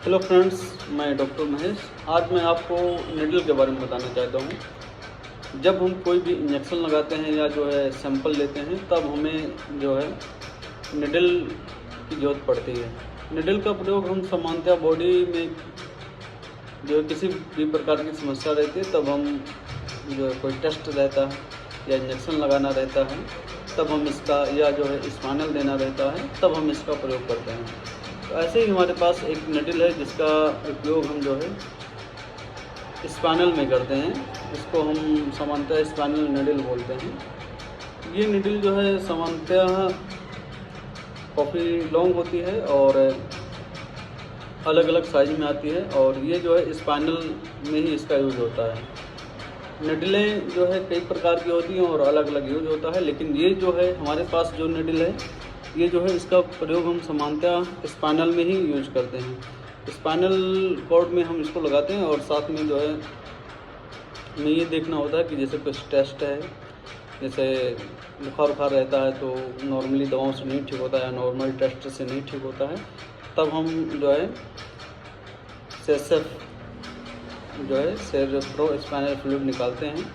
Hello friends, मैं doctor Mahesh. आज मैं आपको निडल के बारे में बताना चाहता हूँ। जब हम कोई भी इंजेक्शन लगाते हैं या जो है सैंपल लेते हैं, तब हमें जो है निडल की ज़रूरत पड़ती है। निडल का प्रयोग हम सामान्यतः बॉडी में जो है किसी भी प्रकार की समस्या रहती है, तब हम जो है कोई टेस्ट रहता है या इंजेक्शन लगाना रहता है, तब हम इसका या जो है स्पाइनल देना रहता है, तब हम इसका प्रयोग करते हैं। तो ऐसे ही हमारे पास एक निडल है जिसका उपयोग हम जो है स्पाइनल में करते हैं। इसको हम सामान्यतः स्पाइनल निडल बोलते हैं। ये निडल जो है सामान्यतः काफ़ी लॉन्ग होती है और अलग अलग साइज में आती है, और ये जो है स्पाइनल में ही इसका यूज़ होता है। निडलें जो है कई प्रकार की होती हैं और अलग अलग यूज़ होता है, लेकिन ये जो है हमारे पास जो निडल है, ये जो है इसका प्रयोग हम सामान्यतः स्पाइनल में ही यूज करते हैं। स्पाइनल कॉर्ड में हम इसको लगाते हैं, और साथ में जो है हमें ये देखना होता है कि जैसे कुछ टेस्ट है, जैसे बुखार रहता है तो नॉर्मली दवाओं से नहीं ठीक होता है, नॉर्मल टेस्ट से नहीं ठीक होता है, तब हम जो है सेरेब्रो स्पाइनल फ्लूइड निकालते हैं।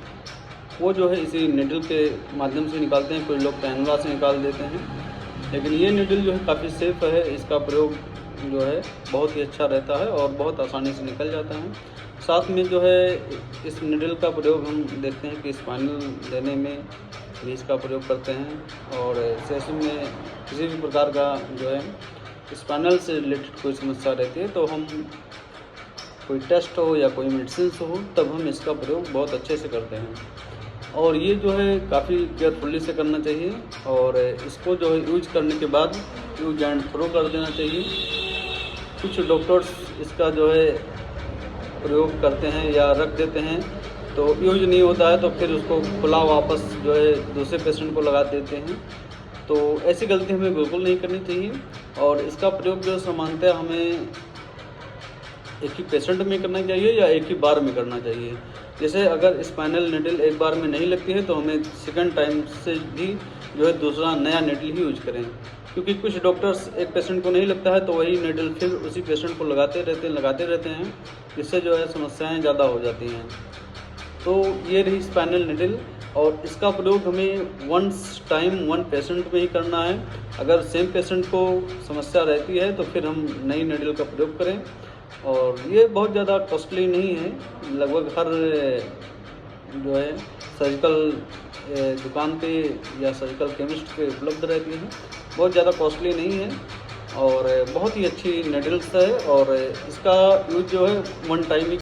वो जो है इसी निडल के माध्यम से निकालते हैं। कुछ लोग कैनुला से निकाल देते हैं, लेकिन ये निडल जो है काफ़ी सेफ़ है। इसका प्रयोग जो है बहुत ही अच्छा रहता है और बहुत आसानी से निकल जाता है। साथ में जो है इस निडल का प्रयोग हम देखते हैं कि स्पाइनल देने में भी इसका प्रयोग करते हैं, और सेशन में किसी भी प्रकार का जो है स्पाइनल से रिलेटेड कोई समस्या रहती है, तो हम कोई टेस्ट हो या कोई मेडिसिन हो, तब हम इसका प्रयोग बहुत अच्छे से करते हैं। और ये जो है काफ़ी केयरफुली से करना चाहिए, और इसको जो है यूज करने के बाद यूज एंड थ्रो कर देना चाहिए। कुछ डॉक्टर्स इसका जो है प्रयोग करते हैं या रख देते हैं, तो यूज नहीं होता है तो फिर उसको खुला वापस जो है दूसरे पेशेंट को लगा देते हैं। तो ऐसी गलती हमें बिल्कुल नहीं करनी चाहिए, और इसका प्रयोग जो सामान्यतः हमें एक ही पेशेंट में करना चाहिए या एक ही बार में करना चाहिए। जैसे अगर स्पाइनल निडल एक बार में नहीं लगती है, तो हमें सेकंड टाइम से भी जो है दूसरा नया निडल ही यूज करें, क्योंकि कुछ डॉक्टर्स एक पेशेंट को नहीं लगता है तो वही निडल फिर उसी पेशेंट को लगाते रहते हैं, जिससे जो है समस्याएं ज़्यादा हो जाती हैं। तो ये रही स्पाइनल निडल, और इसका प्रयोग हमें वन पेशेंट में ही करना है। अगर सेम पेशेंट को समस्या रहती है तो फिर हम नई निडल का प्रयोग करें, और ये बहुत ज़्यादा कॉस्टली नहीं है। लगभग हर जो है सर्जिकल दुकान पे या सर्जिकल केमिस्ट पे उपलब्ध रहती हैं। बहुत ज़्यादा कॉस्टली नहीं है और बहुत ही अच्छी निडल्स है, और इसका यूज जो है वन टाइम ही